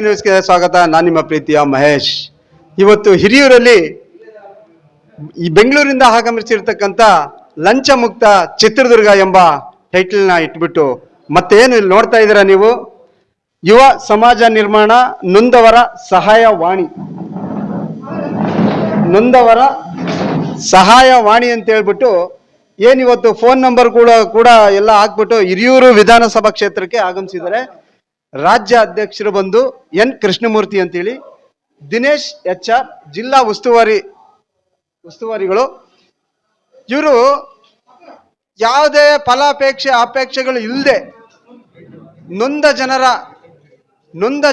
ನ್ಯೂಸ್ಗೆ ಸ್ವಾಗತ. ನಾನು ನಿಮ್ಮ ಪ್ರೀತಿಯ ಮಹೇಶ್. ಇವತ್ತು ಹಿರಿಯೂರಲ್ಲಿ ಈ ಬೆಂಗಳೂರಿಂದ ಆಗಮಿಸಿರ್ತಕ್ಕಂಥ ಲಂಚ ಮುಕ್ತ ಚಿತ್ರದುರ್ಗ ಎಂಬ ಟೈಟಲ್ನ ಇಟ್ಬಿಟ್ಟು ಮತ್ತೇನು ಇಲ್ಲಿ ನೋಡ್ತಾ ಇದ್ದೀರಾ ನೀವು, ಯುವ ಸಮಾಜ ನಿರ್ಮಾಣ ನೊಂದವರ ಸಹಾಯವಾಣಿ ಅಂತ ಹೇಳ್ಬಿಟ್ಟು ಏನಿವತ್ತು ಫೋನ್ ನಂಬರ್ ಕೂಡ ಎಲ್ಲ ಹಾಕ್ಬಿಟ್ಟು ಹಿರಿಯೂರು ವಿಧಾನಸಭಾ ಕ್ಷೇತ್ರಕ್ಕೆ ಆಗಮಿಸಿದ್ದಾರೆ. ರಾಜ್ಯ ಅಧ್ಯಕ್ಷರು ಬಂದು ಎನ್ ಕೃಷ್ಣಮೂರ್ತಿ ಅಂತೇಳಿ, ದಿನೇಶ್ HR ಜಿಲ್ಲಾ ಉಸ್ತುವಾರಿಗಳು. ಇವರು ಯಾವುದೇ ಅಪೇಕ್ಷೆಗಳು ಇಲ್ಲದೆ ನೊಂದ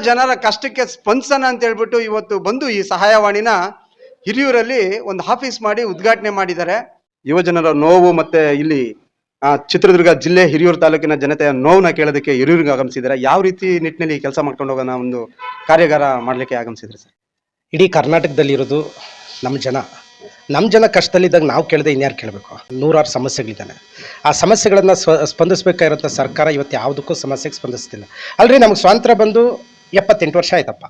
ಜನರ ಕಷ್ಟಕ್ಕೆ ಸ್ಪಂದಿಸೋಣ ಅಂತ ಹೇಳ್ಬಿಟ್ಟು ಇವತ್ತು ಬಂದು ಈ ಸಹಾಯವಾಣಿನ ಹಿರಿಯೂರಲ್ಲಿ ಒಂದು ಆಫೀಸ್ ಮಾಡಿ ಉದ್ಘಾಟನೆ ಮಾಡಿದ್ದಾರೆ. ಯುವಜನರ ನೋವು ಮತ್ತೆ ಇಲ್ಲಿ ಚಿತ್ರದುರ್ಗ ಜಿಲ್ಲೆ ಹಿರಿಯೂರು ತಾಲೂಕಿನ ಜನತೆಯ ನೋವನ್ನ ಕೇಳೋದಕ್ಕೆ ಹಿರಿಯೂರಿಗೆ ಆಗಮಿಸಿದ್ದಾರೆ. ಯಾವ ರೀತಿ ನಿಟ್ಟಿನಲ್ಲಿ ಕೆಲಸ ಮಾಡ್ಕೊಂಡು ಹೋಗೋಣ ಒಂದು ಕಾರ್ಯಾಗಾರ ಮಾಡಲಿಕ್ಕೆ ಆಗಮಿಸಿದ್ರೆ ಸರ್? ಇಡೀ ಕರ್ನಾಟಕದಲ್ಲಿರೋದು ನಮ್ಮ ಜನ ಕಷ್ಟದಲ್ಲಿದ್ದಾಗ ನಾವು ಕೇಳದೆ ಇನ್ಯಾರು ಕೇಳಬೇಕು? ನೂರಾರು ಸಮಸ್ಯೆಗಳಿದ್ದಾನೆ. ಆ ಸಮಸ್ಯೆಗಳನ್ನು ಸ್ಪಂದಿಸಬೇಕಾಗಿರೋಂಥ ಸರ್ಕಾರ ಇವತ್ತು ಯಾವುದಕ್ಕೂ ಸಮಸ್ಯೆಗೆ ಸ್ಪಂದಿಸ್ತಿಲ್ಲ. ಅಲ್ರಿ, ನಮಗೆ ಸ್ವಾತಂತ್ರ್ಯ ಬಂದು 78 ವರ್ಷ ಆಯ್ತಪ್ಪ.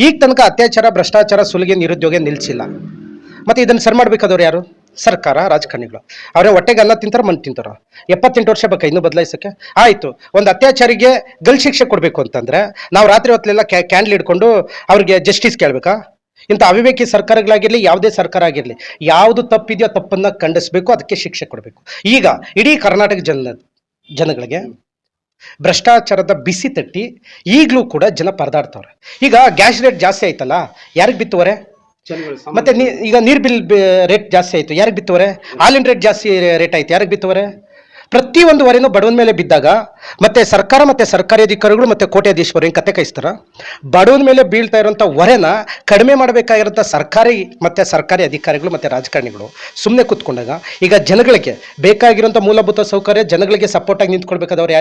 ಈಗ ತನಕ ಅತ್ಯಾಚಾರ, ಭ್ರಷ್ಟಾಚಾರ, ಸುಲಿಗೆ, ನಿರುದ್ಯೋಗ ನಿಲ್ಲಿಸಿಲ್ಲ. ಮತ್ತು ಇದನ್ನು ಸರಿ ಮಾಡಬೇಕಾದವ್ರು ಯಾರು? ಸರ್ಕಾರ, ರಾಜಕಾರಣಿಗಳು. ಅವರೇ ಹೊಟ್ಟೆಗೆ ಅನ್ನ ತಿಂತಾರೋ ಮಣ್ಣು ತಿಂತಾರೋ? 78 ವರ್ಷ ಬೇಕಾ ಇನ್ನೂ ಬದಲಾಯಿಸೋಕ್ಕೆ? ಆಯಿತು, ಒಂದು ಅತ್ಯಾಚಾರಿಗೆ ಗಲ್ ಶಿಕ್ಷೆ ಕೊಡಬೇಕು ಅಂತಂದರೆ ನಾವು ರಾತ್ರಿ ಹೊತ್ತಲೆಲ್ಲ ಕ್ಯಾಂಡಲ್ ಹಿಡ್ಕೊಂಡು ಅವ್ರಿಗೆ ಜಸ್ಟಿಸ್ ಕೇಳಬೇಕಾ? ಇಂಥ ಅವಿವೇಕಿ ಸರ್ಕಾರಗಳಾಗಿರಲಿ, ಯಾವುದೇ ಸರ್ಕಾರ ಆಗಿರಲಿ, ಯಾವುದು ತಪ್ಪಿದೆಯೋ ತಪ್ಪನ್ನು ಖಂಡಿಸಬೇಕು, ಅದಕ್ಕೆ ಶಿಕ್ಷೆ ಕೊಡಬೇಕು. ಈಗ ಇಡೀ ಕರ್ನಾಟಕ ಜನಗಳಿಗೆ ಭ್ರಷ್ಟಾಚಾರದ ಬಿಸಿ ತಟ್ಟಿ ಈಗಲೂ ಕೂಡ ಜನ ಪರದಾಡ್ತವ್ರೆ. ಈಗ ಗ್ಯಾಸ್ ರೇಟ್ ಜಾಸ್ತಿ ಆಯ್ತಲ್ಲ, ಯಾರಿಗೆ ಬಿತ್ತುವರೆ? ಮತ್ತೆ ಈಗ ನೀರು ಬಿಲ್ ರೇಟ್ ಜಾಸ್ತಿ ಆಯಿತು, ಯಾರಿಗೆ ಬಿತ್ತುವರೆ? ಹಾಲಿನ ರೇಟ್ ಜಾಸ್ತಿ ರೇಟ್ ಆಯ್ತು, ಯಾರಿಗೆ ಬಿತ್ತುವರೆ? ಪ್ರತಿಯೊಂದು ವರೆನೂ ಬಡವನ ಮೇಲೆ ಬಿದ್ದಾಗ ಮತ್ತೆ ಸರ್ಕಾರ ಮತ್ತೆ ಸರ್ಕಾರಿ ಅಧಿಕಾರಿಗಳು ಮತ್ತೆ ಕೋಟ್ಯಾಧೀಶರು ಹಿಂಗೆ ಕತೆ ಕೈಸ್ತಾರ. ಬಡವನ ಮೇಲೆ ಬೀಳ್ತಾ ಇರೋಂಥ ಹೊರೆನ ಕಡಿಮೆ ಮಾಡಬೇಕಾಗಿರೋಂಥ ಸರ್ಕಾರಿ ಅಧಿಕಾರಿಗಳು ಮತ್ತೆ ರಾಜಕಾರಣಿಗಳು ಸುಮ್ಮನೆ ಕೂತ್ಕೊಂಡಾಗ ಈಗ ಜನಗಳಿಗೆ ಬೇಕಾಗಿರೋಂಥ ಮೂಲಭೂತ ಸೌಕರ್ಯ ಜನಗಳಿಗೆ ಸಪೋರ್ಟಾಗಿ ನಿಂತ್ಕೊಳ್ಬೇಕಾದವ್ರು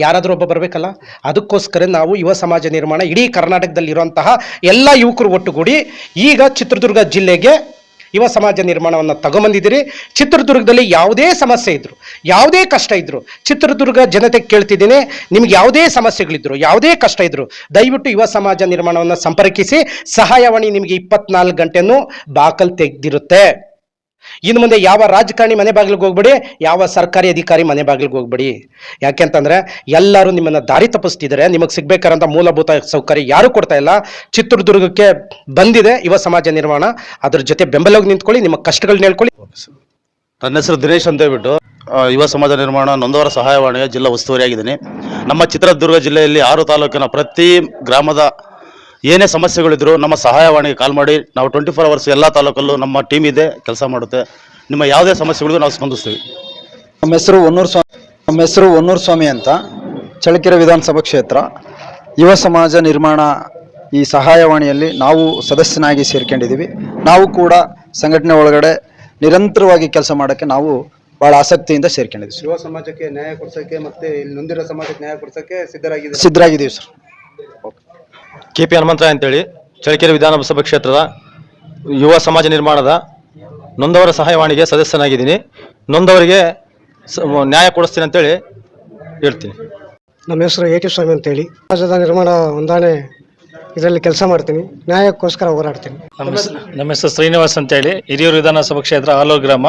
ಯಾರಾದರೂ ಒಬ್ಬ ಬರಬೇಕಲ್ಲ. ಅದಕ್ಕೋಸ್ಕರ ನಾವು ಯುವ ಸಮಾಜ ನಿರ್ಮಾಣ ಇಡೀ ಕರ್ನಾಟಕದಲ್ಲಿರುವಂತಹ ಎಲ್ಲ ಯುವಕರು ಒಟ್ಟುಗೂಡಿ ಈಗ ಚಿತ್ರದುರ್ಗ ಜಿಲ್ಲೆಗೆ ಯುವ ಸಮಾಜ ನಿರ್ಮಾಣವನ್ನು ತಗೊಂಬಂದಿದ್ದೀರಿ. ಚಿತ್ರದುರ್ಗದಲ್ಲಿ ಯಾವುದೇ ಸಮಸ್ಯೆ ಇದ್ರು, ಯಾವುದೇ ಕಷ್ಟ ಇದ್ರು, ಚಿತ್ರದುರ್ಗ ಜನತೆ ಕೇಳ್ತಿದ್ದೀನಿ, ನಿಮ್ಗೆ ಯಾವುದೇ ಸಮಸ್ಯೆಗಳಿದ್ರು, ಯಾವುದೇ ಕಷ್ಟ ಇದ್ರು, ದಯವಿಟ್ಟು ಯುವ ಸಮಾಜ ನಿರ್ಮಾಣವನ್ನು ಸಂಪರ್ಕಿಸಿ. ಸಹಾಯವಾಣಿ ನಿಮಗೆ 24 ಗಂಟೆನೂ ಬಾಕಲ್ ತೆಗೆದಿರುತ್ತೆ. ಇನ್ನು ಮುಂದೆ ಯಾವ ರಾಜಕಾರಣಿ ಮನೆ ಬಾಗಿಲಿಗೆ ಹೋಗ್ಬೇಡಿ, ಯಾವ ಸರ್ಕಾರಿ ಅಧಿಕಾರಿ ಮನೆ ಬಾಗಿಲಿಗೆ ಹೋಗ್ಬೇಡಿ. ಯಾಕೆಂತಂದ್ರೆ ಎಲ್ಲರೂ ನಿಮ್ಮನ್ನ ದಾರಿ ತಪ್ಪಿಸ್ತಿದ್ದಾರೆ. ನಿಮಗೆ ಸಿಗ್ಬೇಕಾದಂಥ ಮೂಲಭೂತ ಸೌಕರ್ಯ ಯಾರು ಕೊಡ್ತಾ ಇಲ್ಲ. ಚಿತ್ರದುರ್ಗಕ್ಕೆ ಬಂದಿದೆ ಯುವ ಸಮಾಜ ನಿರ್ಮಾಣ, ಅದ್ರ ಜೊತೆ ಬೆಂಬಲವಾಗಿ ನಿಂತ್ಕೊಳ್ಳಿ, ನಿಮ್ಮ ಕಷ್ಟಗಳನ್ನ ಹೇಳ್ಕೊಳ್ಳಿ. ನನ್ನ ಹೆಸರು ದಿನೇಶ್ ಅಂತ ಹೇಳ್ಬಿಟ್ಟು ಯುವ ಸಮಾಜ ನಿರ್ಮಾಣ ನೊಂದವರ ಸಹಾಯವಾಣಿಯ ಜಿಲ್ಲಾ ಉಸ್ತುವಾರಿಯಾಗಿದ್ದೀನಿ. ನಮ್ಮ ಚಿತ್ರದುರ್ಗ ಜಿಲ್ಲೆಯಲ್ಲಿ 6 ತಾಲೂಕಿನ ಪ್ರತಿ ಗ್ರಾಮದ ಏನೇ ಸಮಸ್ಯೆಗಳಿದ್ರು ನಮ್ಮ ಸಹಾಯವಾಣಿಗೆ ಕಾಲ್ ಮಾಡಿ. ನಾವು 24 ಅವರ್ಸ್ ಎಲ್ಲ ತಾಲೂಕಲ್ಲೂ ನಮ್ಮ ಟೀಮ್ ಇದೆ, ಕೆಲಸ ಮಾಡುತ್ತೆ. ನಿಮ್ಮ ಯಾವುದೇ ಸಮಸ್ಯೆಗಳಿಗೂ ನಾವು ಸ್ಪಂದಿಸ್ತೀವಿ. ನಮ್ಮ ಹೆಸರು ಹೊನ್ನೂರು ಸ್ವಾಮಿ ಅಂತ, ಚಳ್ಳಕೆರೆ ವಿಧಾನಸಭಾ ಕ್ಷೇತ್ರ. ಯುವ ಸಮಾಜ ನಿರ್ಮಾಣ ಈ ಸಹಾಯವಾಣಿಯಲ್ಲಿ ನಾವು ಸದಸ್ಯನಾಗಿ ಸೇರ್ಕೊಂಡಿದ್ದೀವಿ. ನಾವು ಕೂಡ ಸಂಘಟನೆ ಒಳಗಡೆ ನಿರಂತರವಾಗಿ ಕೆಲಸ ಮಾಡೋಕ್ಕೆ ನಾವು ಭಾಳ ಆಸಕ್ತಿಯಿಂದ ಸೇರ್ಕೊಂಡಿದ್ದೀವಿ. ಯುವ ಸಮಾಜಕ್ಕೆ ನ್ಯಾಯ ಕೊಡಿಸೋಕ್ಕೆ ಮತ್ತೆ ಇಲ್ಲಿ ನೊಂದಿರೋ ಸಮಾಜಕ್ಕೆ ನ್ಯಾಯ ಕೊಡಿಸೋಕ್ಕೆ ಸಿದ್ಧರಾಗಿದ್ದೀವಿ ಸರ್. KP ಹನುಮಂತರಾಯ ಅಂತೇಳಿ, ಚಳ್ಳಕೆರೆ ವಿಧಾನಸಭಾ ಕ್ಷೇತ್ರದ ಯುವ ಸಮಾಜ ನಿರ್ಮಾಣದ ನೊಂದವರ ಸಹಾಯವಾಣಿಗೆ ಸದಸ್ಯನಾಗಿದ್ದೀನಿ. ನೊಂದವರಿಗೆ ನ್ಯಾಯ ಕೊಡಿಸ್ತೀನಿ ಅಂತೇಳಿ ಹೇಳ್ತೀನಿ. ನಮ್ಮ ಹೆಸರು AT ಸ್ವಾಮಿ ಅಂತೇಳಿ, ಸಮಾಜದ ನಿರ್ಮಾಣ ಹೊಂದಾಣೆ ಇದರಲ್ಲಿ ಕೆಲಸ ಮಾಡ್ತೀನಿ, ನ್ಯಾಯಕ್ಕೋಸ್ಕರ ಹೋರಾಡ್ತೀನಿ. ನಮ್ಮ ಹೆಸರು ಶ್ರೀನಿವಾಸ್ ಅಂತೇಳಿ, ಹಿರಿಯೂರು ವಿಧಾನಸಭಾ ಕ್ಷೇತ್ರ ಆಲೂರು ಗ್ರಾಮ,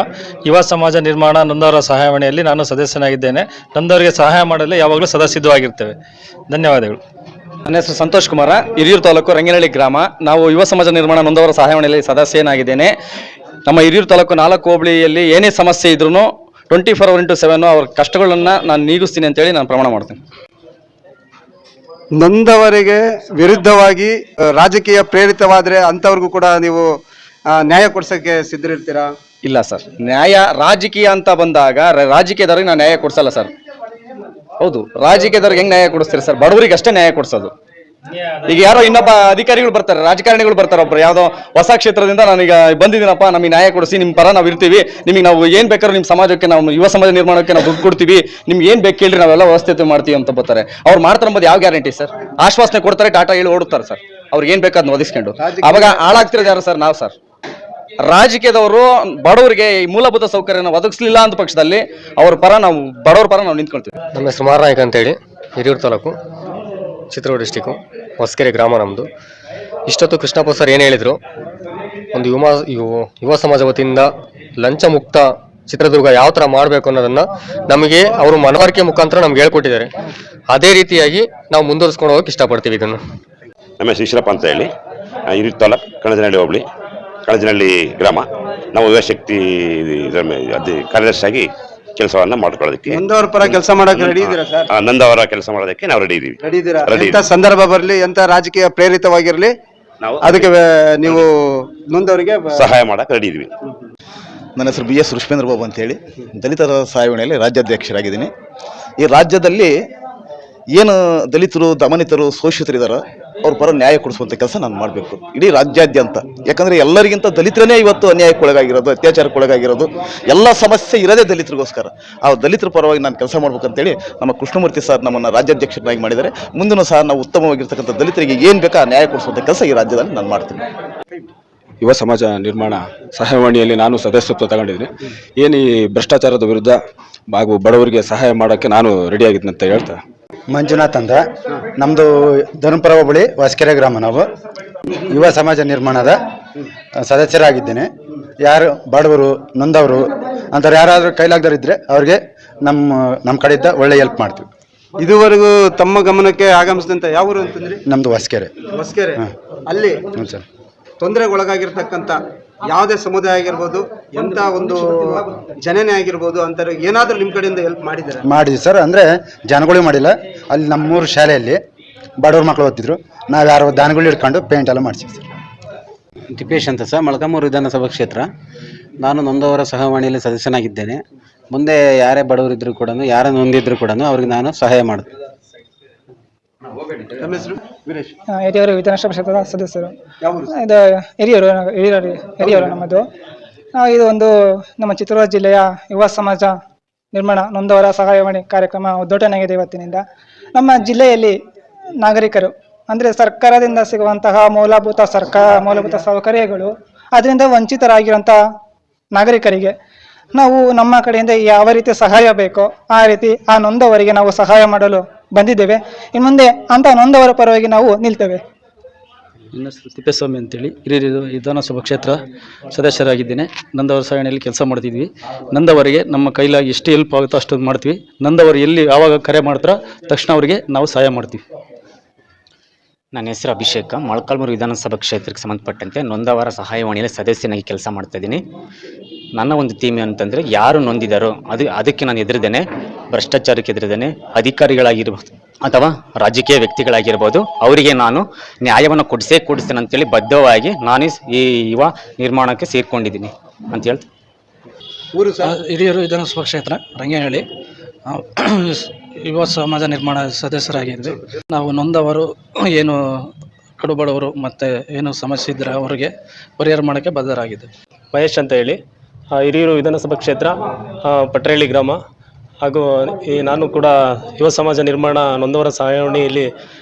ಯುವ ಸಮಾಜ ನಿರ್ಮಾಣ ನೊಂದವರ ಸಹಾಯವಾಣಿಯಲ್ಲಿ ನಾನು ಸದಸ್ಯನಾಗಿದ್ದೇನೆ. ನೊಂದವರಿಗೆ ಸಹಾಯ ಮಾಡಲು ಯಾವಾಗಲೂ ಸದಾ ಸಿದ್ಧವಾಗಿರ್ತೇವೆ. ಧನ್ಯವಾದಗಳು. ನನ್ನ ಹೆಸರು ಸಂತೋಷ್ ಕುಮಾರ, ಹಿರಿಯೂರು ತಾಲೂಕು ರಂಗನಹಳ್ಳಿ ಗ್ರಾಮ. ನಾವು ಯುವ ಸಮಾಜ ನಿರ್ಮಾಣ ನೊಂದವರ ಸಹಾಯವಾಣಿಯಲ್ಲಿ ಸದಸ್ಯನಾಗಿದ್ದೇನೆ. ನಮ್ಮ ಹಿರಿಯೂರು ತಾಲೂಕು 4 ಹೋಬಳಿಯಲ್ಲಿ ಏನೇ ಸಮಸ್ಯೆ ಇದ್ರೂ 24/7 ಅವ್ರ ಕಷ್ಟಗಳನ್ನು ನಾನು ನೀಗಿಸ್ತೀನಿ ಅಂತೇಳಿ ನಾನು ಪ್ರಮಾಣ ಮಾಡ್ತೀನಿ. ನೊಂದವರಿಗೆ ವಿರುದ್ಧವಾಗಿ ರಾಜಕೀಯ ಪ್ರೇರಿತವಾದರೆ ಅಂಥವ್ರಿಗೂ ಕೂಡ ನೀವು ನ್ಯಾಯ ಕೊಡ್ಸೋಕ್ಕೆ ಸಿದ್ಧರಿರ್ತೀರಾ? ಇಲ್ಲ ಸರ್, ನ್ಯಾಯ ರಾಜಕೀಯ ಅಂತ ಬಂದಾಗ ರಾಜಕೀಯದವ್ರಿಗೆ ನಾನು ನ್ಯಾಯ ಕೊಡಿಸಲ್ಲ ಸರ್. ಹೌದು, ರಾಜಕೀಯದವ್ರಿಗೆ ಹೆಂಗೆ ನ್ಯಾಯ ಕೊಡಿಸ್ತೀರಿ ಸರ್? ಬಡವರಿಗೆ ಅಷ್ಟೇ ನ್ಯಾಯ ಕೊಡಿಸೋದು. ಈಗ ಯಾರೋ ಇನ್ನೊಬ್ಬ ಅಧಿಕಾರಿಗಳು ಬರ್ತಾರೆ, ರಾಜಕಾರಣಿಗಳು ಬರ್ತಾರೆ, ಒಬ್ರು ಯಾವುದೋ ಹೊಸ ಕ್ಷೇತ್ರದಿಂದ ನಾನೀಗ ಬಂದಿದ್ದೀನಪ್ಪ, ನಮಗೆ ನ್ಯಾಯ ಕೊಡಿಸಿ, ನಿಮ್ಮ ಪರ ನಾವು ಇರ್ತೀವಿ, ನಿಮಗೆ ನಾವು ಏನು ಬೇಕಾದ್ರೂ ನಿಮ್ಮ ಸಮಾಜಕ್ಕೆ, ನಾವು ಯುವ ಸಮಾಜ ನಿರ್ಮಾಣಕ್ಕೆ ನಾವು ದುಡ್ಡು ಕೊಡ್ತೀವಿ, ನಿಮ್ಗೆ ಏನು ಬೇಕು ಕೇಳ್ರಿ, ನಾವೆಲ್ಲ ವ್ಯವಸ್ಥೆ ಮಾಡ್ತೀವಿ ಅಂತ ಬರ್ತಾರೆ. ಅವ್ರು ಮಾಡ್ತಾರೆ ಅಂಬೋದು ಯಾವ ಗ್ಯಾರಂಟಿ ಸರ್? ಆಶ್ವಾಸನೆ ಕೊಡ್ತಾರೆ, ಟಾಟಾ ಹೇಳಿ ಓಡುತ್ತಾರೆ ಸರ್. ಅವ್ರಿಗೆ ಏನು ಬೇಕಾದ್ನ ಒದಗಿಸ್ಕೊಂಡು ಅವಾಗ ಹಾಳಾಗ್ತಿರೋದು ಯಾರು ಸರ್? ನಾವು ಸರ್. ರಾಜಕೀಯದವರು ಬಡವರಿಗೆ ಈ ಮೂಲಭೂತ ಸೌಕರ್ಯನ ಒದಗಿಸಲಿಲ್ಲ ಅಂತ ಪಕ್ಷದಲ್ಲಿ ಅವ್ರ ಪರ ನಾವು, ಬಡವರ ಪರ ನಾವು ನಿಂತ್ಕೊಳ್ತೀವಿ. ನಮ್ಮ ಹೆಸರು ಮಾರನಾಯಕ ಅಂತೇಳಿ, ಹಿರಿಯೂರು ತಾಲೂಕು. ಚಿತ್ರದುರ್ಗ ಡಿಸ್ಟಿಕ್ಕು ಹೊಸಕೆರೆ ಗ್ರಾಮ ನಮ್ಮದು. ಇಷ್ಟೊತ್ತು ಕೃಷ್ಣಪ್ಪ ಸರ್ ಏನು ಹೇಳಿದರು, ಒಂದು ಯುವ ಸಮಾಜ ವತಿಯಿಂದ ಲಂಚ ಮುಕ್ತ ಚಿತ್ರದುರ್ಗ ಯಾವ ಥರ ಮಾಡಬೇಕು ಅನ್ನೋದನ್ನು ನಮಗೆ ಅವರು ಮನವರಿಕೆ ಮುಖಾಂತರ ನಮ್ಗೆ ಹೇಳ್ಕೊಟ್ಟಿದ್ದಾರೆ. ಅದೇ ರೀತಿಯಾಗಿ ನಾವು ಮುಂದುವರಿಸ್ಕೊಂಡು ಹೋಗೋಕೆ ಇಷ್ಟಪಡ್ತೀವಿ. ಇದನ್ನು ನಮ್ಮ ಹೆಸರು ಈಶ್ವರಪ್ಪ ಅಂತ ಹೇಳಿ, ಹಿರಿಯೂರು ತಾಲೂಕು ಕಣಜನಹಳ್ಳಿ ಹೋಬಳಿ, ಕಣಜನಹಳ್ಳಿ ಗ್ರಾಮ. ನಾವು ಯುವಶಕ್ತಿ ಕಾರ್ಯದರ್ಶಿಯಾಗಿ ಕೆಲಸವನ್ನ ಮಾಡ್ಕೊಳ್ಳೋದಕ್ಕೆ, ನೊಂದವರ ಪರ ಕೆಲಸ ಮಾಡಕ್ಕೆ ರೆಡಿ ಇದ್ದೀರಾ ಸರ್? ನೊಂದವರ ಕೆಲಸ ಮಾಡೋದಕ್ಕೆ ನಾವು ರೆಡಿ ಇದ್ದೀವಿ. ರೆಡಿ ಇದ್ದೀರಾ? Ready ಎಂತ ಸಂದರ್ಭ ಬರಲಿ, ಎಂತ ರಾಜಕೀಯ ಪ್ರೇರಿತವಾಗಿರಲಿ, ನಾವು ಅದಕ್ಕೆ ನೀವು ನೊಂದವರಿಗೆ ಸಹಾಯ ಮಾಡಕ್ಕೆ ರೆಡಿ ಇದ್ದೀವಿ. ನನ್ನ ಹೆಸರು BS ಋಷಭೇಂದ್ರ ಬಾಬು ಅಂತೇಳಿ, ದಲಿತರ ಸಹಾಯವಾಣಿಯಲ್ಲಿ ರಾಜ್ಯಾಧ್ಯಕ್ಷರಾಗಿದ್ದೀನಿ. ಈ ರಾಜ್ಯದಲ್ಲಿ ಏನು ದಲಿತರು, ದಮನಿತರು, ಶೋಷಿತರಿದ್ದಾರೋ ಅವ್ರ ಪರ ನ್ಯಾಯ ಕೊಡಿಸುವಂಥ ಕೆಲಸ ನಾನು ಮಾಡಬೇಕು ಇಡೀ ರಾಜ್ಯಾದ್ಯಂತ. ಯಾಕಂದರೆ ಎಲ್ಲರಿಗಿಂತ ದಲಿತರೇ ಇವತ್ತು ಅನ್ಯಾಯಕ್ಕೊಳಗಾಗಿರೋದು, ಅತ್ಯಾಚಾರಕ್ಕೊಳಗಾಗಿರೋದು. ಎಲ್ಲ ಸಮಸ್ಯೆ ಇರೋದೇ ದಲಿತರಿಗೋಸ್ಕರ. ಆ ದಲಿತರ ಪರವಾಗಿ ನಾನು ಕೆಲಸ ಮಾಡ್ಬೇಕಂತೇಳಿ ನಮ್ಮ ಕೃಷ್ಣಮೂರ್ತಿ ಸರ್ ನಮ್ಮನ್ನು ರಾಜ್ಯಾಧ್ಯಕ್ಷರಾಗಿ ಮಾಡಿದ್ದಾರೆ. ಮುಂದಿನ ಸಹ ನಾವು ಉತ್ತಮವಾಗಿರ್ತಕ್ಕಂಥ ದಲಿತರಿಗೆ ಏನು ಬೇಕಾ ನ್ಯಾಯ ಕೊಡಿಸುವಂಥ ಕೆಲಸ ಈ ರಾಜ್ಯದಲ್ಲಿ ನಾನು ಮಾಡ್ತೀನಿ. ಯುವ ಸಮಾಜ ನಿರ್ಮಾಣ ಸಹಾಯವಾಣಿಯಲ್ಲಿ ನಾನು ಸದಸ್ಯತ್ವ ತಗೊಂಡಿದ್ದೀನಿ. ಏನು ಈ ಭ್ರಷ್ಟಾಚಾರದ ವಿರುದ್ಧ ಹಾಗೂ ಬಡವರಿಗೆ ಸಹಾಯ ಮಾಡೋಕ್ಕೆ ನಾನು ರೆಡಿಯಾಗಿದ್ದೀನಿ ಅಂತ ಹೇಳ್ತಾ. ಮಂಜುನಾಥ್ ಅಂತ, ನಮ್ಮದು ಧರ್ಮಪುರ ಹೋಬಳಿ ಹೊಸಕೆರೆ ಗ್ರಾಮ. ನಾವು ಯುವ ಸಮಾಜ ನಿರ್ಮಾಣದ ಸದಸ್ಯರಾಗಿದ್ದೇನೆ. ಯಾರು ಬಡವರು, ನೊಂದವರು ಅಂತಾರೆ ಯಾರಾದರೂ ಕೈಲಾಗದರಿದ್ದರೆ ಅವ್ರಿಗೆ ನಮ್ಮ ಕಡೆಯಿಂದ ಒಳ್ಳೆ ಹೆಲ್ಪ್ ಮಾಡ್ತೀವಿ. ಇದುವರೆಗೂ ತಮ್ಮ ಗಮನಕ್ಕೆ ಆಗಮಿಸಿದಂತ ಯಾವ ಊರು ಅಂತಂದ್ರಿ? ನಮ್ಮದು ಹೊಸಕೆರೆ. ಹೊಸಕೆರೆ. ಅಲ್ಲಿ ಸರ್, ತೊಂದರೆಗೊಳಗಾಗಿರ್ತಕ್ಕಂಥ ಯಾವುದೇ ಸಮುದಾಯ ಆಗಿರ್ಬೋದು, ಎಂತ ಒಂದು ಜನನೇ ಆಗಿರ್ಬೋದು ಅಂತ ಏನಾದ್ರೂ ನಿಮ್ಮ ಕಡೆಯಿಂದ ಹೆಲ್ಪ್ ಮಾಡಿದ್ದಾರೆ? ಮಾಡಿದ್ವಿ ಸರ್. ಅಂದರೆ ಜನಗಳು ಮಾಡಿಲ್ಲ. ಅಲ್ಲಿ ನಮ್ಮೂರು ಶಾಲೆಯಲ್ಲಿ ಬಡವ್ರ ಮಕ್ಕಳು ಓದ್ತಿದ್ರು. ನಾವು ಯಾರು ದಾನಗಳು ಹಿಡ್ಕೊಂಡು ಪೇಂಟ್ ಎಲ್ಲ ಮಾಡಿಸಿವಿ ಸರ್. ತಿಪ್ಪೇಶ್ ಅಂತ ಸರ್, ಮೊಳಕಾಲ್ಮೂರು ವಿಧಾನಸಭಾ ಕ್ಷೇತ್ರ. ನಾನು ನೊಂದವರ ಸಹಾಯವಾಣಿಯಲ್ಲಿ ಸದಸ್ಯನಾಗಿದ್ದೇನೆ. ಮುಂದೆ ಯಾರೇ ಬಡವರಿದ್ರು ಕೂಡ, ಯಾರೇ ನೊಂದಿದ್ರು ಕೂಡ ಅವ್ರಿಗೆ ನಾನು ಸಹಾಯ ಮಾಡ್ತೀನಿ. ಹಿರಿಯೂರು ವಿಧಾನಸಭಾ ಕ್ಷೇತ್ರದ ಸದಸ್ಯರು. ಇದು ಹಿರಿಯೂರು ನಮ್ಮದು. ಇದು ಒಂದು ನಮ್ಮ ಚಿತ್ರದುರ್ಗ ಜಿಲ್ಲೆಯ ಯುವ ಸಮಾಜ ನಿರ್ಮಾಣ ನೊಂದವರ ಸಹಾಯವಾಣಿ ಕಾರ್ಯಕ್ರಮ ಉದ್ಘಾಟನೆಯಾಗಿದೆ ಇವತ್ತಿನಿಂದ. ನಮ್ಮ ಜಿಲ್ಲೆಯಲ್ಲಿ ನಾಗರಿಕರು ಅಂದರೆ ಸರ್ಕಾರದಿಂದ ಸಿಗುವಂತಹ ಮೂಲಭೂತ ಸೌಕರ್ಯಗಳು ಅದರಿಂದ ವಂಚಿತರಾಗಿರುವಂಥ ನಾಗರಿಕರಿಗೆ ನಾವು ನಮ್ಮ ಕಡೆಯಿಂದ ಯಾವ ರೀತಿ ಸಹಾಯ ಬೇಕೋ ಆ ರೀತಿ ಆ ನೊಂದವರಿಗೆ ನಾವು ಸಹಾಯ ಮಾಡಲು ಬಂದಿದ್ದೇವೆ. ಇನ್ನು ಮುಂದೆ ಅಂತ ನೊಂದವರ ಪರವಾಗಿ ನಾವು ನಿಲ್ತೇವೆ. ನನ್ನ ಹೆಸರು ತಿಪ್ಪೇಸ್ವಾಮಿ ಅಂತೇಳಿ, ಹಿರಿಯೂರು ವಿಧಾನಸಭಾ ಕ್ಷೇತ್ರ ಸದಸ್ಯರಾಗಿದ್ದೇನೆ. ನೊಂದವರ ಸಹಾಯವಾಣಿಯಲ್ಲಿ ಕೆಲಸ ಮಾಡ್ತಿದ್ವಿ. ನೊಂದವರಿಗೆ ನಮ್ಮ ಕೈಲಾಗಿ ಎಷ್ಟು ಹೆಲ್ಪ್ ಆಗುತ್ತೋ ಅಷ್ಟೊಂದು ಮಾಡ್ತೀವಿ. ನೊಂದವರು ಎಲ್ಲಿ ಯಾವಾಗ ಕರೆ ಮಾಡ್ತಾರೋ ತಕ್ಷಣ ಅವರಿಗೆ ನಾವು ಸಹಾಯ ಮಾಡ್ತೀವಿ. ನನ್ನ ಹೆಸರು ಅಭಿಷೇಕ, ಮೊಳಕಾಲ್ಮೂರು ವಿಧಾನಸಭಾ ಕ್ಷೇತ್ರಕ್ಕೆ ಸಂಬಂಧಪಟ್ಟಂತೆ ನೊಂದವರ ಸಹಾಯವಾಣಿಯಲ್ಲಿ ಸದಸ್ಯನಾಗಿ ಕೆಲಸ ಮಾಡ್ತಾ ಇದ್ದೀನಿ. ನನ್ನ ಒಂದು ಥೀಮ್ ಅಂತಂದರೆ ಯಾರು ನೊಂದಿದ್ದಾರೋ ಅದಕ್ಕೆ ನಾನು ಎದುರಿದ್ದೇನೆ. ಭ್ರಷ್ಟಾಚಾರಕ್ಕೆ ಎದುರಿದ್ದೇನೆ. ಅಧಿಕಾರಿಗಳಾಗಿರ್ಬೋದು ಅಥವಾ ರಾಜಕೀಯ ವ್ಯಕ್ತಿಗಳಾಗಿರ್ಬೋದು, ಅವರಿಗೆ ನಾನು ನ್ಯಾಯವನ್ನು ಕೊಡಿಸ್ತೇನೆ ಅಂತೇಳಿ ಬದ್ಧವಾಗಿ ನಾನು ಈ ಯುವ ನಿರ್ಮಾಣಕ್ಕೆ ಸೇರಿಕೊಂಡಿದ್ದೀನಿ ಅಂತ ಹೇಳ್ತೀನಿ. ಊರು ಸರ್? ಹಿರಿಯೂರು ವಿಧಾನಸಭಾ ಕ್ಷೇತ್ರ ರಂಗೇನಹಳ್ಳಿ. ಯುವ ಸಮಾಜ ನಿರ್ಮಾಣ ಸದಸ್ಯರಾಗಿದ್ವಿ. ನಾವು ನೊಂದವರು, ಏನು ಕಡುಬಡವರು ಮತ್ತು ಏನು ಸಮಸ್ಯೆ ಇದ್ದರೆ ಅವರಿಗೆ ಪರಿಹಾರ ಮಾಡೋಕ್ಕೆ ಬದ್ಧರಾಗಿದ್ದೆ. ಮಹೇಶ್ ಅಂತ ಹೇಳಿ, ಹಿರಿಯೂರು ವಿಧಾನಸಭಾ ಕ್ಷೇತ್ರ, ಪಟ್ರಹಳ್ಳಿ ಗ್ರಾಮ. ಹಾಗೂ ನಾನು ಕೂಡ ಯುವ ಸಮಾಜ ನಿರ್ಮಾಣ ನೊಂದವರ ಸಹಾಯವಾಣಿಯಲ್ಲಿ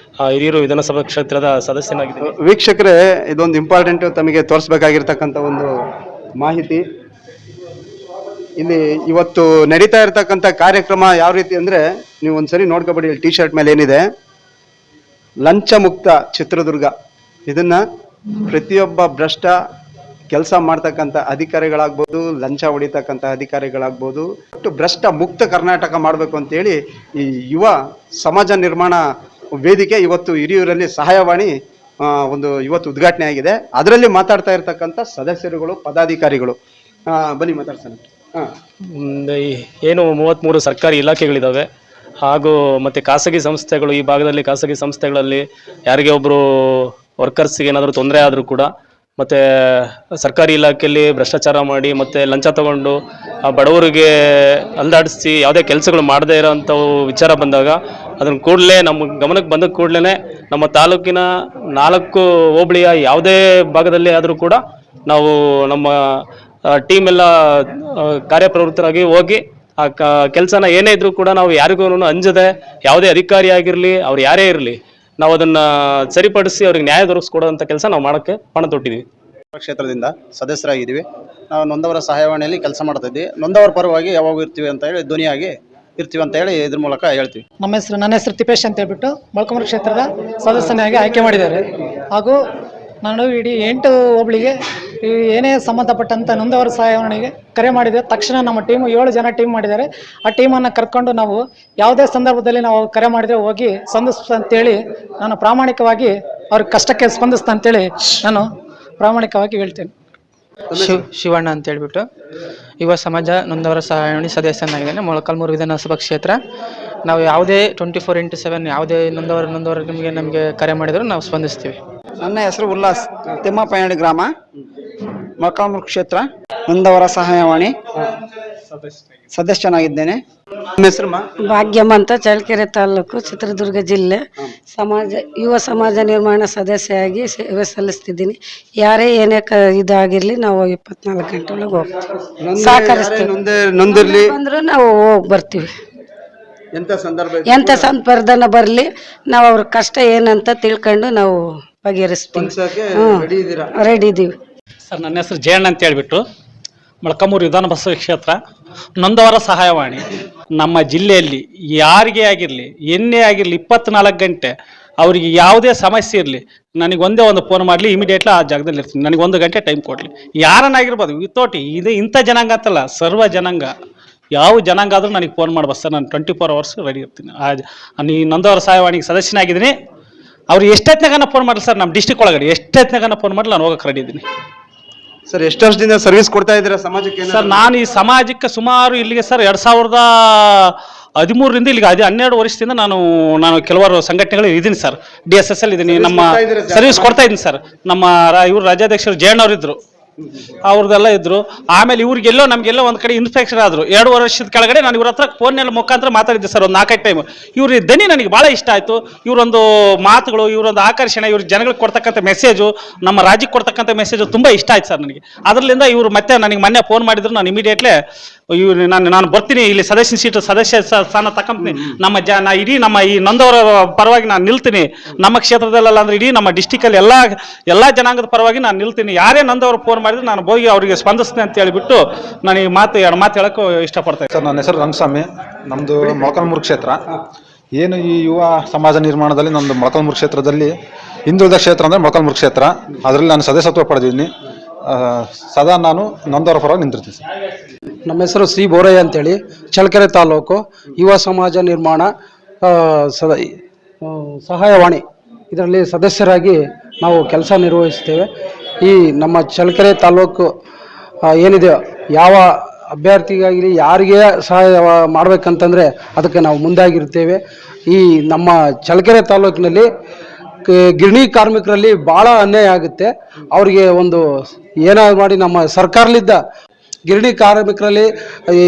ಹಿರಿಯೂರು ವಿಧಾನಸಭಾ ಕ್ಷೇತ್ರದ ಸದಸ್ಯನಾಗಿದ್ದೀನಿ. ವೀಕ್ಷಕರೇ, ಇದೊಂದು ಇಂಪಾರ್ಟೆಂಟ್ ತಮಗೆ ತೋರಿಸ್ಬೇಕಾಗಿರ್ತಕ್ಕಂಥ ಒಂದು ಮಾಹಿತಿ. ಇಲ್ಲಿ ಇವತ್ತು ನಡೀತಾ ಇರತಕ್ಕಂಥ ಕಾರ್ಯಕ್ರಮ ಯಾವ ರೀತಿ ಅಂದರೆ, ನೀವು ಒಂದ್ಸರಿ ನೋಡ್ಕೊಬೇಡಿ, ಟಿ ಶರ್ಟ್ ಮೇಲೆ ಏನಿದೆ, ಲಂಚ ಮುಕ್ತ ಚಿತ್ರದುರ್ಗ. ಇದನ್ನ ಪ್ರತಿಯೊಬ್ಬ ಭ್ರಷ್ಟ ಕೆಲಸ ಮಾಡ್ತಕ್ಕಂಥ ಅಧಿಕಾರಿಗಳಾಗ್ಬೋದು, ಲಂಚ ಹೊಡಿತಕ್ಕಂಥ ಅಧಿಕಾರಿಗಳಾಗ್ಬೋದು, ಒಟ್ಟು ಭ್ರಷ್ಟ ಮುಕ್ತ ಕರ್ನಾಟಕ ಮಾಡಬೇಕು ಅಂತೇಳಿ ಈ ಯುವ ಸಮಾಜ ನಿರ್ಮಾಣ ವೇದಿಕೆ ಇವತ್ತು ಹಿರಿಯೂರಲ್ಲಿ ಸಹಾಯವಾಣಿ ಒಂದು ಇವತ್ತು ಉದ್ಘಾಟನೆ ಆಗಿದೆ. ಅದರಲ್ಲಿ ಮಾತಾಡ್ತಾ ಇರ್ತಕ್ಕಂಥ ಸದಸ್ಯರುಗಳು, ಪದಾಧಿಕಾರಿಗಳು. ಬನ್ನಿ ಮಾತಾಡ್ಸೋಣ. ಏನು 33 ಸರ್ಕಾರಿ ಇಲಾಖೆಗಳಿದ್ದಾವೆ. ಹಾಗೂ ಮತ್ತು ಖಾಸಗಿ ಸಂಸ್ಥೆಗಳು, ಈ ಭಾಗದಲ್ಲಿ ಖಾಸಗಿ ಸಂಸ್ಥೆಗಳಲ್ಲಿ ಯಾರಿಗೆ ಒಬ್ಬರು ವರ್ಕರ್ಸ್ಗೆ ಏನಾದರೂ ತೊಂದರೆ ಆದರೂ ಕೂಡ, ಮತ್ತು ಸರ್ಕಾರಿ ಇಲಾಖೆಯಲ್ಲಿ ಭ್ರಷ್ಟಾಚಾರ ಮಾಡಿ ಮತ್ತು ಲಂಚ ತಗೊಂಡು ಆ ಬಡವರಿಗೆ ಅಲ್ದಾಡಿಸಿ ಯಾವುದೇ ಕೆಲಸಗಳು ಮಾಡದೇ ಇರೋವಂಥವು ವಿಚಾರ ಬಂದಾಗ ಅದನ್ನು ಕೂಡಲೇ ನಮ್ಮ ಗಮನಕ್ಕೆ ಬಂದ ಕೂಡಲೇ ನಮ್ಮ ತಾಲೂಕಿನ 4 ಹೋಬಳಿಯ ಯಾವುದೇ ಭಾಗದಲ್ಲಿ ಆದರೂ ಕೂಡ ನಾವು ನಮ್ಮ ಟೀಮ್ ಎಲ್ಲ ಕಾರ್ಯಪ್ರವೃತ್ತರಾಗಿ ಹೋಗಿ ಆ ಕೆಲಸನ ಏನೇ ಇದ್ರೂ ಕೂಡ ನಾವು ಯಾರಿಗೂ ಅಂಜದೆ, ಯಾವುದೇ ಅಧಿಕಾರಿ ಆಗಿರಲಿ ಅವ್ರು ಯಾರೇ ಇರಲಿ, ನಾವು ಅದನ್ನು ಸರಿಪಡಿಸಿ ಅವ್ರಿಗೆ ನ್ಯಾಯ ದೊರಕಿಸ್ಕೊಡೋಂಥ ಕೆಲಸ ನಾವು ಮಾಡೋಕ್ಕೆ ಪಣ ತೊಟ್ಟಿದ್ದೀವಿ. ಕ್ಷೇತ್ರದಿಂದ ಸದಸ್ಯರಾಗಿದ್ದೀವಿ. ನಾವು ನೊಂದವರ ಸಹಾಯವಾಣಿಯಲ್ಲಿ ಕೆಲಸ ಮಾಡ್ತಾ ಇದ್ದೀವಿ. ನೊಂದವರ ಪರವಾಗಿ ಯಾವಾಗ ಇರ್ತೀವಿ ಅಂತ ಹೇಳಿ ಧ್ವನಿಯಾಗಿ ಇರ್ತೀವಿ ಅಂತ ಹೇಳಿ ಇದ್ರ ಮೂಲಕ ಹೇಳ್ತೀವಿ. ನನ್ನ ಹೆಸರು ತಿಪೇಶ್ ಅಂತ ಹೇಳ್ಬಿಟ್ಟು ಮೊಳಕಾಲ್ಮೂರು ಕ್ಷೇತ್ರದ ಸದಸ್ಯನಾಗಿ ಆಯ್ಕೆ ಮಾಡಿದ್ದಾರೆ. ಹಾಗೂ ನಾನು ಇಡೀ 8 ಹೋಬಳಿಗೆ ಏನೇ ಸಂಬಂಧಪಟ್ಟಂಥ ನೊಂದವರ ಸಹಾಯವಾಣಿಗೆ ಕರೆ ಮಾಡಿದೆ. ತಕ್ಷಣ ನಮ್ಮ ಟೀಮು 7 ಜನ ಟೀಮ್ ಮಾಡಿದ್ದಾರೆ. ಆ ಟೀಮನ್ನು ಕರ್ಕೊಂಡು ನಾವು ಯಾವುದೇ ಸಂದರ್ಭದಲ್ಲಿ ನಾವು ಕರೆ ಮಾಡಿದರೆ ಹೋಗಿ ಸ್ಪಂದಿಸ್ತಾ ಅಂತೇಳಿ ನಾನು ಪ್ರಾಮಾಣಿಕವಾಗಿ ಅವ್ರ ಕಷ್ಟಕ್ಕೆ ಸ್ಪಂದಿಸ್ತಾ ಅಂತೇಳಿ ನಾನು ಪ್ರಾಮಾಣಿಕವಾಗಿ ಹೇಳ್ತೇನೆ. ಶಿವಣ್ಣ ಅಂತ ಹೇಳ್ಬಿಟ್ಟು ಯುವ ಸಮಾಜ ನೊಂದವರ ಸಹಾಯವಾಣಿ ಸದಸ್ಯನಾಗಿದ್ದೇನೆ, ಮೊಳಕಾಲ್ಮೂರು ವಿಧಾನಸಭಾ ಕ್ಷೇತ್ರ. ನಾವು ಯಾವುದೇ 24x7 ಯಾವುದೇ ನೊಂದವರು ನಮಗೆ ಕರೆ ಮಾಡಿದರೂ ನಾವು ಸ್ಪಂದಿಸ್ತೀವಿ. ನನ್ನ ಹೆಸರು ಉಲ್ಲಾಸ್, ತಿಮ್ಮಪ್ಪನಹಳ್ಳಿ ಗ್ರಾಮ, ಮೊಳಕಾಲ್ಮೂರು ಕ್ಷೇತ್ರ, ನೊಂದವರ ಸಹಾಯವಾಣಿ ಸದಸ್ಯನಾಗಿದ್ದೇನೆ. ನಿಮ್ಮ ಹೆಸರು ಭಾಗ್ಯಮ್ಮ ಅಂತ, ಚಳ್ಳಕೆರೆ ತಾಲೂಕು, ಚಿತ್ರದುರ್ಗ ಜಿಲ್ಲೆ, ಯುವ ಸಮಾಜ ನಿರ್ಮಾಣ ಸದಸ್ಯೆಯಾಗಿ ಸೇವೆ ಸಲ್ಲಿಸ್ತಿದ್ದೀನಿ. ಯಾರೇ ಏನೇ ಇದಾಗಿರ್ಲಿ ನಾವು 24 ಗಂಟೆ ಒಳಗೆ ಹೋಗ್ತೀವಿ, ಸಹಕರಿಸ್ತೀವಿ. ಬಂದ್ರು ನಾವು ಹೋಗಿ ಬರ್ತೀವಿ. ಎಂತ ಸಂಪರ್ಧನ ಬರಲಿ, ನಾವು ಅವ್ರ ಕಷ್ಟ ಏನಂತ ತಿಳ್ಕೊಂಡು ನಾವು ಬಗೆಹರಿಸ್ತೀವಿ. ರೆಡಿ ಇದ್ದೀವಿ ಸರ್. ನನ್ನ ಹೆಸರು ಜಯಣ್ಣ ಅಂತ ಹೇಳ್ಬಿಟ್ಟು ಮೊಳಕಾಲ್ಮೂರು ವಿಧಾನಸಭಾ ಕ್ಷೇತ್ರ, ನೊಂದವರ ಸಹಾಯವಾಣಿ. ನಮ್ಮ ಜಿಲ್ಲೆಯಲ್ಲಿ ಯಾರಿಗೇ ಆಗಿರಲಿ, ಎನ್ನೇ ಆಗಿರಲಿ, 24 ಗಂಟೆ ಅವರಿಗೆ ಯಾವುದೇ ಸಮಸ್ಯೆ ಇರಲಿ, ನನಗೆ ಒಂದೇ ಒಂದು ಫೋನ್ ಮಾಡಲಿ, ಇಮಿಡಿಯೇಟ್ಲಿ ಆ ಜಾಗದಲ್ಲಿ ಇರ್ತೀನಿ. ನನಗೆ 1 ಗಂಟೆ ಟೈಮ್ ಕೊಡಲಿ. ಯಾರನ್ನಾಗಿರ್ಬೋದು, ವಿತೌಟ್ ಇದು ಇಂಥ ಜನಾಂಗ ಅಂತಲ್ಲ, ಸರ್ವ ಜನಾಂಗ, ಯಾವ ಜನಾಂಗ ಆದರೂ ನನಗೆ ಫೋನ್ ಮಾಡ್ಬೋದು ಸರ್. ನಾನು 24 hours ರೆಡಿ ಇರ್ತೀನಿ. ನೀ ನೊಂದವರ ಸಹಾಯವಾಣಿಗೆ ಸದಸ್ಯನಾಗಿದ್ದೀನಿ. ಅವ್ರು ಎಷ್ಟೊತ್ತಿನಾಗ ಫೋನ್ ಮಾಡಲಿ ಸರ್, ನಮ್ಮ ಡಿಸ್ಟಿಕ್ ಒಳಗಡೆ ಎಷ್ಟೊತ್ತಿನಾಗ ಫೋನ್ ಮಾಡಲಿ, ನಾನು ಹೋಗಕ್ಕೆ ರೆಡಿ ಇದ್ದೀನಿ ಸರ್. ಎಷ್ಟು ವರ್ಷದಿಂದ ಸರ್ವಿಸ್ ಕೊಡ್ತಾ ಇದ್ದೀರಾ ಸಮಾಜಕ್ಕೆ? ಸರ್, ನಾನು ಈ ಸಮಾಜಕ್ಕೆ ಸುಮಾರು ಇಲ್ಲಿಗೆ ಸರ್ 2013ರಿಂದ ಇಲ್ಲಿಗೆ 12 ವರ್ಷದಿಂದ ನಾನು ಕೆಲವಾರು ಸಂಘಟನೆಗಳು ಇದ್ದೀನಿ ಸರ್. DSSL ಇದ್ದೀನಿ, ನಮ್ಮ ಸರ್ವಿಸ್ ಕೊಡ್ತಾ ಇದ್ದೀನಿ ಸರ್. ನಮ್ಮ ಇವರು ರಾಜ್ಯಾಧ್ಯಕ್ಷರು ಜಯಣ್ಣ ಇದ್ರು, ಅವ್ರದ್ದೆಲ್ಲ ಇದ್ರು. ಆಮೇಲೆ ಇವ್ರಿಗೆಲ್ಲೋ ನಮಗೆಲ್ಲೋ ಒಂದು ಕಡೆ ಇನ್ಫೆಕ್ಷನ್ ಆದರು. 2 ವರ್ಷದ ಕೆಳಗಡೆ ನಾನು ಇವ್ರ ಹತ್ರ ಫೋನ್ನಲ್ಲಿ ಮುಖಾಂತರ ಮಾತಾಡಿದ್ದೆ ಸರ್, ಒಂದು 4-5 ಟೈಮ್. ಇವ್ರ ದನಿ ನನಗೆ ಭಾಳ ಇಷ್ಟ ಆಯಿತು. ಇವರೊಂದು ಮಾತುಗಳು, ಇವರೊಂದು ಆಕರ್ಷಣೆ, ಇವ್ರ ಜನಗಳಿಗೆ ಕೊಡ್ತಕ್ಕಂಥ ಮೆಸೇಜು, ನಮ್ಮ ರಾಜ್ಯಕ್ಕೆ ಕೊಡ್ತಕ್ಕಂಥ ಮೆಸೇಜು ತುಂಬ ಇಷ್ಟ ಆಯ್ತು ಸರ್ ನನಗೆ. ಅದರಿಂದ ಇವರು ಮತ್ತೆ ನನಗೆ ಮೊನ್ನೆ ಫೋನ್ ಮಾಡಿದ್ರು. ನಾನು ಇಮಿಡಿಯೇಟ್ಲಿ ನಾನು ಬರ್ತೀನಿ, ಇಲ್ಲಿ ಸದಸ್ಯ ಸ್ಥಾನ ತಗೊಂತೀನಿ. ನಾ ಇಡೀ ನಮ್ಮ ಈ ನೊಂದವರ ಪರವಾಗಿ ನಾನು ನಿಲ್ತೀನಿ. ನಮ್ಮ ಕ್ಷೇತ್ರದಲ್ಲ ಅಂದ್ರೆ ಇಡೀ ನಮ್ಮ ಡಿಸ್ಟಿಕಲ್ಲಿ ಎಲ್ಲ ಜನಾಂಗದ ಪರವಾಗಿ ನಾನು ನಿಲ್ತೀನಿ. ಯಾರೇ ನೊಂದವರು ಫೋನ್ ಮಾಡಿದ್ರೆ ನಾನು ಹೋಗಿ ಅವರಿಗೆ ಸ್ಪಂದಿಸ್ತೀನಿ ಅಂತ ಹೇಳಿಬಿಟ್ಟು ನಾನು ಈ 2 ಮಾತು ಹೇಳೋಕ್ಕೂ ಇಷ್ಟಪಡ್ತೇನೆ ಸರ್. ನನ್ನ ಹೆಸರು ರಂಗಸ್ವಾಮಿ, ನಮ್ಮದು ಮೊಳಕಾಲ್ಮೂರು ಕ್ಷೇತ್ರ. ಏನು ಈ ಯುವ ಸಮಾಜ ನಿರ್ಮಾಣದಲ್ಲಿ ನಮ್ಮದು ಮೊಳಕಾಲ್ಮೂರು ಕ್ಷೇತ್ರದಲ್ಲಿ ಹಿಂದುಳಿದ ಕ್ಷೇತ್ರ ಅಂದರೆ ಮೊಳಕಾಲ್ಮೂರು ಕ್ಷೇತ್ರ. ಅದರಲ್ಲಿ ನಾನು ಸದಸ್ಯತ್ವ ಪಡೆದಿದ್ದೀನಿ. ಸದಾ ನಾನು ನೊಂದವರ ಪರವಾಗಿ ನಿಂತಿರ್ತೀನಿ ಸರ್. ನಮ್ಮ ಹೆಸರು ಸಿ ಬೋರಯ್ಯ ಅಂತೇಳಿ, ಚಳ್ಳಕೆರೆ ತಾಲೂಕು, ಯುವ ಸಮಾಜ ನಿರ್ಮಾಣ ಸಹಾಯವಾಣಿ ಇದರಲ್ಲಿ ಸದಸ್ಯರಾಗಿ ನಾವು ಕೆಲಸ ನಿರ್ವಹಿಸ್ತೇವೆ. ಈ ನಮ್ಮ ಚಳ್ಳಕೆರೆ ತಾಲೂಕು ಏನಿದೆ, ಯಾವ ಅಭ್ಯರ್ಥಿಗಾಗಲಿ ಯಾರಿಗೆ ಸಹಾಯ ಮಾಡಬೇಕಂತಂದರೆ ಅದಕ್ಕೆ ನಾವು ಮುಂದಾಗಿರ್ತೇವೆ. ಈ ನಮ್ಮ ಚಳ್ಳಕೆರೆ ತಾಲೂಕಿನಲ್ಲಿ ಗಿರಣಿ ಕಾರ್ಮಿಕರಲ್ಲಿ ಭಾಳ ಅನ್ಯಾಯ ಆಗುತ್ತೆ. ಅವರಿಗೆ ಒಂದು ಏನಾದ್ರು ಮಾಡಿ ನಮ್ಮ ಸರ್ಕಾರಲಿದ್ದ ಗಿರಣಿ ಕಾರ್ಮಿಕರಲ್ಲಿ ಈ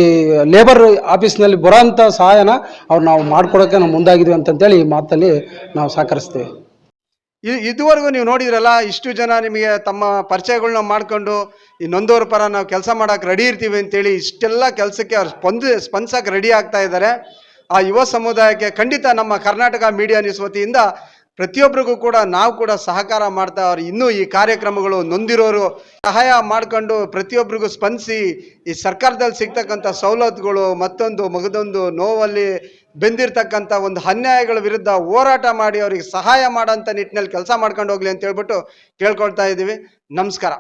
ಲೇಬರ್ ಆಫೀಸ್ನಲ್ಲಿ ಬರೋಂಥ ಸಹಾಯನ ಅವ್ರು ನಾವು ಮಾಡ್ಕೊಡೋಕ್ಕೆ ನಾವು ಮುಂದಾಗಿದ್ವಿ ಅಂತಂತೇಳಿ ಈ ಮಾತಲ್ಲಿ ನಾವು ಸಹಕರಿಸ್ತೇವೆ. ಇದುವರೆಗೂ ನೀವು ನೋಡಿದ್ರಲ್ಲ, ಇಷ್ಟು ಜನ ನಿಮಗೆ ತಮ್ಮ ಪರಿಚಯಗಳನ್ನ ಮಾಡ್ಕೊಂಡು ಈ ನೊಂದವರ ಪರ ನಾವು ಕೆಲಸ ಮಾಡೋಕೆ ರೆಡಿ ಇರ್ತೀವಿ ಅಂತೇಳಿ ಇಷ್ಟೆಲ್ಲ ಕೆಲಸಕ್ಕೆ ಅವ್ರು ಸ್ಪಂದಿಸೋಕೆ ರೆಡಿ ಆಗ್ತಾ ಇದ್ದಾರೆ. ಆ ಯುವ ಸಮುದಾಯಕ್ಕೆ ಖಂಡಿತ ನಮ್ಮ ಕರ್ನಾಟಕ ಮೀಡಿಯಾ ನ್ಯೂಸ್ ವತಿಯಿಂದ ಪ್ರತಿಯೊಬ್ಬರಿಗೂ ಕೂಡ ನಾವು ಕೂಡ ಸಹಕಾರ ಮಾಡ್ತಾ ಅವ್ರು ಇನ್ನೂ ಈ ಕಾರ್ಯಕ್ರಮಗಳು ನೊಂದಿರೋರು ಸಹಾಯ ಮಾಡ್ಕೊಂಡು ಪ್ರತಿಯೊಬ್ಬರಿಗೂ ಸ್ಪಂದಿಸಿ ಈ ಸರ್ಕಾರದಲ್ಲಿ ಸಿಗ್ತಕ್ಕಂಥ ಸವಲತ್ತುಗಳು ಮಗದೊಂದು ನೋವಲ್ಲಿ ಬೆಂದಿರ್ತಕ್ಕಂಥ ಒಂದು ಅನ್ಯಾಯಗಳ ವಿರುದ್ಧ ಹೋರಾಟ ಮಾಡಿ ಅವರಿಗೆ ಸಹಾಯ ಮಾಡೋಂಥ ನಿಟ್ಟಿನಲ್ಲಿ ಕೆಲಸ ಮಾಡ್ಕೊಂಡು ಹೋಗ್ಲಿ ಅಂತ ಹೇಳ್ಬಿಟ್ಟು ಕೇಳ್ಕೊಳ್ತಾ ಇದ್ದೀವಿ. ನಮಸ್ಕಾರ.